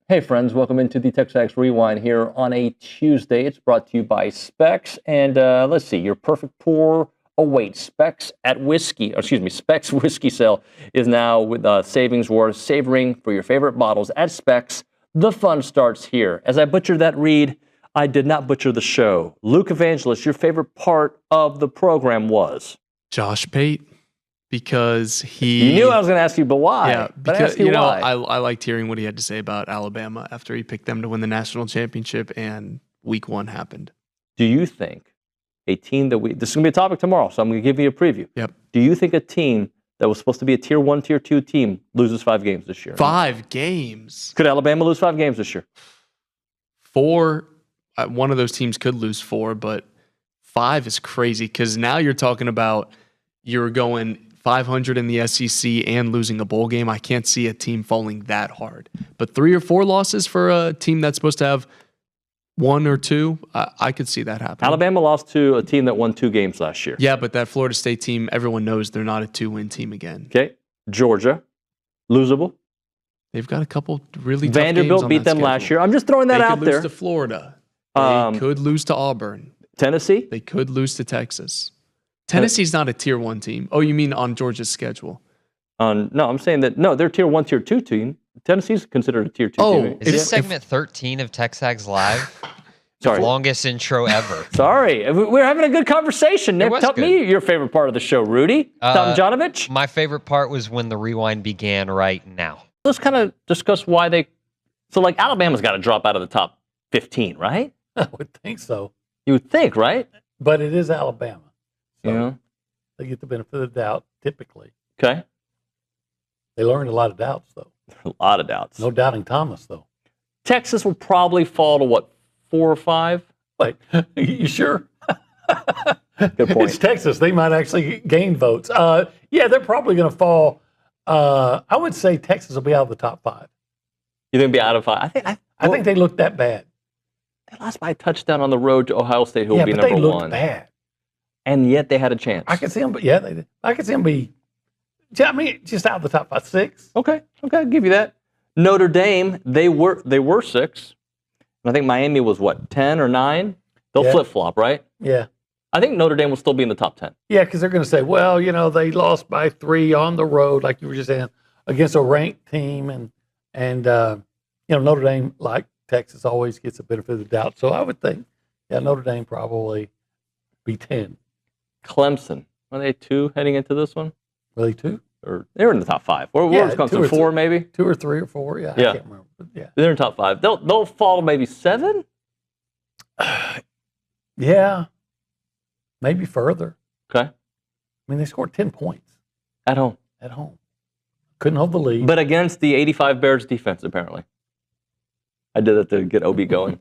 Hey friends, welcome into the TexAgs Rewind here on a Tuesday. It's brought to you by Specs, and let's see, your perfect pour awaits. Specs Whiskey Sale is now with savings worth savoring for your favorite bottles at Specs. The fun starts here. As I butchered that read, I did not butcher the show. Luke Evangelist, your favorite part of the program was? Josh Pate. Because You knew I was going to ask you, but why? Yeah, But because, why. I liked hearing what he had to say about Alabama after he picked them to win the national championship and week 1 happened. Do you think a team this is going to be a topic tomorrow, so I'm going to give you a preview. Yep. Do you think a team that was supposed to be a tier 1, tier 2 team loses 5 games this year? 5 games? Could Alabama lose 5 games this year? 4, one of those teams could lose 4, but 5 is crazy because now you're talking about you're going 500 in the SEC and losing a bowl game. I can't see a team falling that hard. But 3 or 4 losses for a team that's supposed to have 1 or 2, I could see that happen. Alabama lost to a team that won 2 games last year. Yeah, but that Florida State team, everyone knows they're not a 2-win team again. Okay. Georgia, losable. They've got a couple really tough Vanderbilt games on beat that them schedule. last year. I'm just throwing that out They could there. lose to Florida. They could lose to Auburn. Tennessee? They could lose to Texas. Tennessee's not a tier 1 team. Oh, you mean on Georgia's schedule? No, I'm saying that, no, they're tier 1, tier 2 team. Tennessee's considered a tier 2 team. Is this segment 13 of TexAgs Live? Sorry. The longest intro ever. Sorry. We're having a good conversation, Nick. was Tell good. me your favorite part of the show, Rudy. Tomjanovich? My favorite part was when the rewind began right now. Let's kind of discuss why Alabama's got to drop out of the top 15, right? I would think so. You would think, right? But it is Alabama. So Yeah. they get the benefit of the doubt, typically. Okay. They learned a lot of doubts, though. A lot of doubts. No doubting Thomas, though. Texas will probably fall to what, 4 or 5? Wait, you sure? Good point. It's Texas. They might actually gain votes. Yeah, they're probably going to fall. I would say Texas will be out of the top 5. You think it'll be out of 5? I think they look that bad. They lost by a touchdown on the road to Ohio State, who will Yeah, be but number they looked 1. bad. And yet they had a chance. I could see them, but yeah, they did. I could see them be. I mean, just out of the top 5, 6. Okay, I'll give you that. Notre Dame, they were 6. And I think Miami was what, 10 or 9? They'll Yeah. flip-flop, right? Yeah. I think Notre Dame will still be in the top 10. Yeah, because they're going to say, well, they lost by 3 on the road, like you were just saying, against a ranked team, and Notre Dame, like Texas, always gets a benefit of the doubt. So I would think, yeah, Notre Dame probably be 10. Clemson, are they 2 heading into this one? Really, 2? Or they were in the top 5. Or Yeah, was 2 Clemson, or 4 3. maybe? 2 or 3 or 4. Yeah, Yeah. I can't remember. But yeah, They're in top 5. They'll fall to maybe 7. yeah, maybe further. Okay, I mean, they scored 10 points at home, at home. Couldn't hold the lead. but against the 85 Bears defense. Apparently, I did that to get OB going.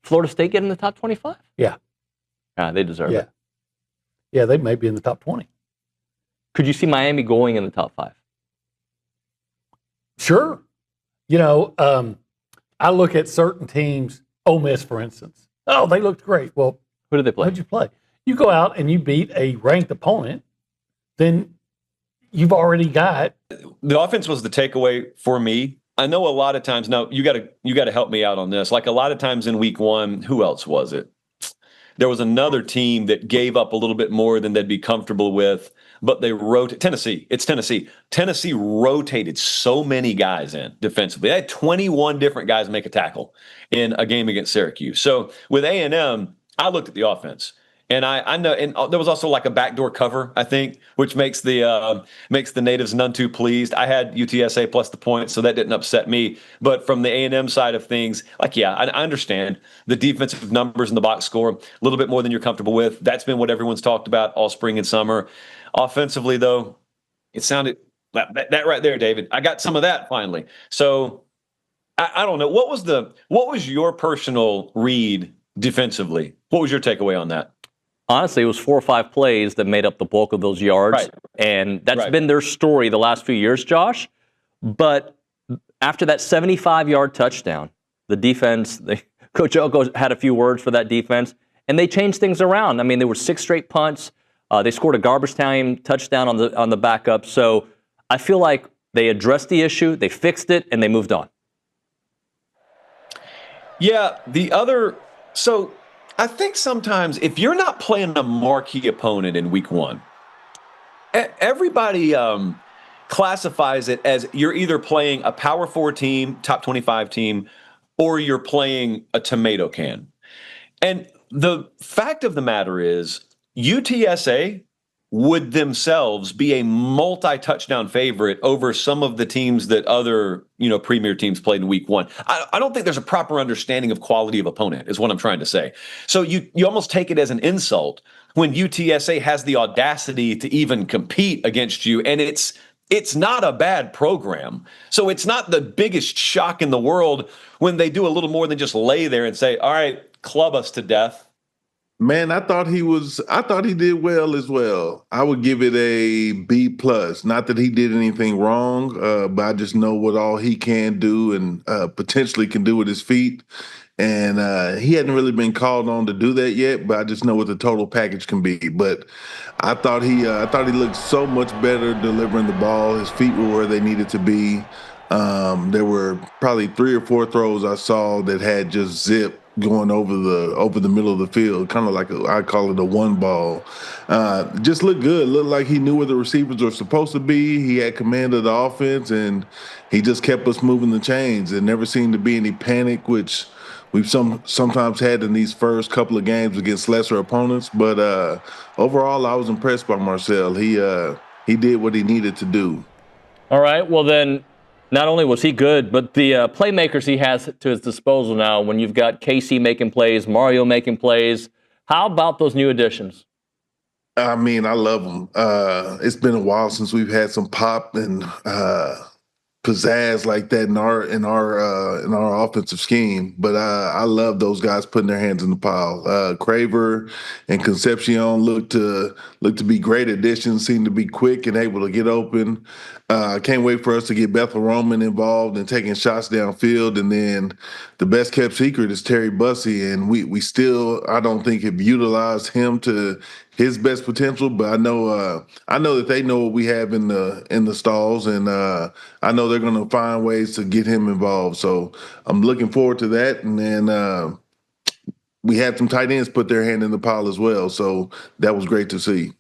Florida State get in the top 25? Yeah. They deserve Yeah. it. Yeah, they may be in the top 20. Could you see Miami going in the top 5? Sure. I look at certain teams, Ole Miss, for instance. Oh, they looked great. Well, Who did they play? who'd you play? You go out and you beat a ranked opponent, then you've already got. The offense was the takeaway for me. I know a lot of times. Now you got to help me out on this. Like a lot of times in week 1, who else was it? There was another team that gave up a little bit more than they'd be comfortable with, but they rotated. Tennessee. It's Tennessee. Tennessee rotated so many guys in defensively. They had 21 different guys make a tackle in a game against Syracuse. So with A&M, I looked at the offense. And I know, and there was also like a backdoor cover, I think, which makes the natives none too pleased. I had UTSA plus the points, so that didn't upset me. But from the A&M side of things, I understand the defensive numbers in the box score a little bit more than you're comfortable with. That's been what everyone's talked about all spring and summer. Offensively, though, it sounded that right there, David. I got some of that finally. So I don't know. What was your personal read defensively? What was your takeaway on that? Honestly, it was 4 or 5 plays that made up the bulk of those yards. Right. And that's been their story the last few years, Josh. But after that 75-yard touchdown, the defense, Coach Oko had a few words for that defense, and they changed things around. I mean, there were 6 straight punts. They scored a garbage time touchdown on the backup. So I feel like They addressed the issue, they fixed it, and they moved on. Yeah, so I think sometimes if you're not playing a marquee opponent in week one, everybody classifies it as you're either playing a Power 4 team, top 25 team, or you're playing a tomato can. And the fact of the matter is, UTSA would themselves be a multi-touchdown favorite over some of the teams that other, premier teams played in week one. I don't think there's a proper understanding of quality of opponent, is what I'm trying to say. So you almost take it as an insult when UTSA has the audacity to even compete against you, and it's not a bad program. So it's not the biggest shock in the world when they do a little more than just lay there and say, all right, club us to death. Man, I thought he did well as well. I would give it a B plus. Not that he did anything wrong, but I just know what all he can do and potentially can do with his feet. And he hadn't really been called on to do that yet, but I just know what the total package can be. But I thought he looked so much better delivering the ball. His feet were where they needed to be. There were probably 3 or 4 throws I saw that had just zip going over the middle of the field, kind of like I call it a one ball. Just looked good. Looked like he knew where the receivers were supposed to be. He had command of the offense, and he just kept us moving the chains. There never seemed to be any panic, which we've sometimes had in these first couple of games against lesser opponents. But overall, I was impressed by Marcel. He did what he needed to do. All right, well then, not only was he good, but the playmakers he has to his disposal now, when you've got Casey making plays, Mario making plays, how about those new additions? I mean, I love them. It's been a while since we've had some pop and pizzazz like that in our offensive scheme. But I love those guys putting their hands in the pile. Craver and Concepcion look to be great additions. Seem to be quick and able to get open. I can't wait for us to get Bethel Roman involved and taking shots downfield. And then the best kept secret is Terry Bussey, and we still, I don't think, have utilized him to his best potential. But I know that they know what we have in the stalls, and I know they're going to find ways to get him involved. So I'm looking forward to that. And then we had some tight ends put their hand in the pile as well. So that was great to see.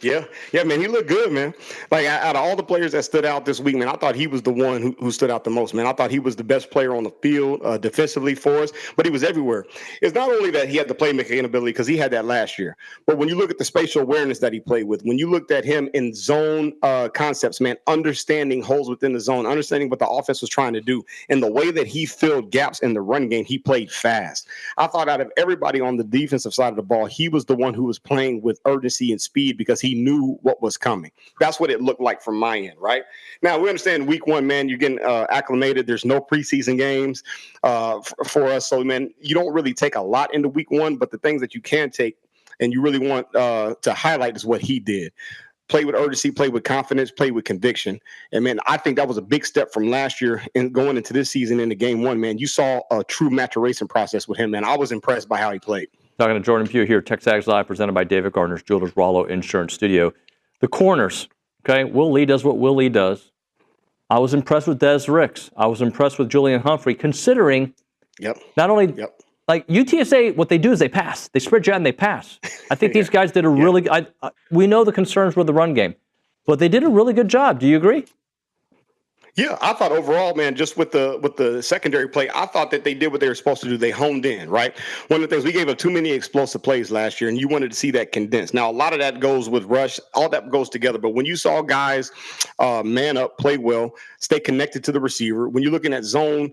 Yeah, man, he looked good, man. Like, out of all the players that stood out this week, man, I thought he was the one who stood out the most, man. I thought he was the best player on the field defensively for us, but he was everywhere. It's not only that he had the playmaking ability, because he had that last year, but when you look at the spatial awareness that he played with, when you looked at him in zone concepts, man, understanding holes within the zone, understanding what the offense was trying to do, and the way that he filled gaps in the run game, he played fast. I thought out of everybody on the defensive side of the ball, he was the one who was playing with urgency and speed because he knew what was coming. That's what it looked like from my end, right? Now, we understand week one, man, you're getting acclimated. There's no preseason games for us. So, man, you don't really take a lot into week one, but the things that you can take and you really want to highlight is what he did. Play with urgency, play with confidence, play with conviction. And, man, I think that was a big step from last year and going into this season into game one, man. You saw a true maturation process with him, man. I was impressed by how he played. Talking to Jordan Pugh here, TexAgs Live, presented by David Gardner's Jewelers Rollo Insurance Studio. The corners, okay? Will Lee does what Will Lee does. I was impressed with Des Ricks. I was impressed with Julian Humphrey, considering not only like UTSA, what they do is they pass. They spread you out and they pass. I think these guys did a really we know the concerns with the run game, but they did a really good job. Do you agree? Yeah, I thought overall, man, just with the secondary play, I thought that they did what they were supposed to do. They honed in, right? One of the things, we gave up too many explosive plays last year, and you wanted to see that condensed. Now, a lot of that goes with rush. All that goes together. But when you saw guys man up, play well, stay connected to the receiver, when you're looking at zone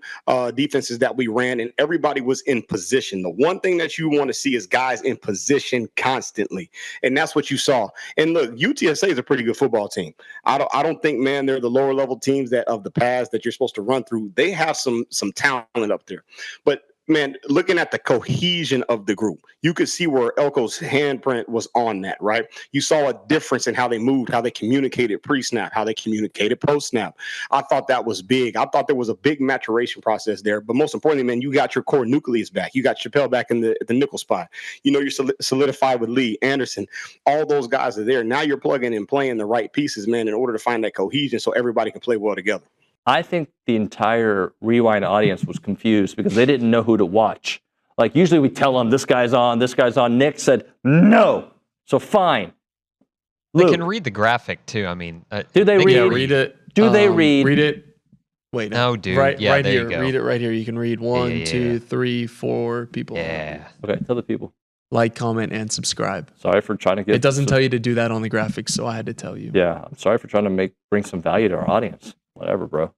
defenses that we ran and everybody was in position, the one thing that you want to see is guys in position constantly. And that's what you saw. And look, UTSA is a pretty good football team. I don't think, man, they're the lower level teams that of the past that you're supposed to run through. They have some talent up there. But man, looking at the cohesion of the group, you could see where Elko's handprint was on that, right? You saw a difference in how they moved, how they communicated pre-snap, how they communicated post-snap. I thought that was big. I thought there was a big maturation process there. But most importantly, man, you got your core nucleus back. You got Chappelle back in the nickel spot. You know, you're solidified with Lee, Anderson. All those guys are there. Now you're plugging and playing the right pieces, man, in order to find that cohesion so everybody can play well together. I think the entire Rewind audience was confused because they didn't know who to watch. Like, usually we tell them this guy's on, this guy's on. Nick said, no. So fine. They Luke, can read the graphic too. I mean, do they read? Yeah, read it. Do they read? Read it. Wait, No, dude. Right, Yeah, right there here. you go. Read it right here. You can read one, yeah, 2, yeah. 3, 4 people. yeah. Okay, tell the people. Like, comment, and subscribe. Sorry for trying to get. It doesn't tell you to do that on the graphics, so I had to tell you. Yeah, I'm sorry for trying to bring some value to our audience. Whatever, bro.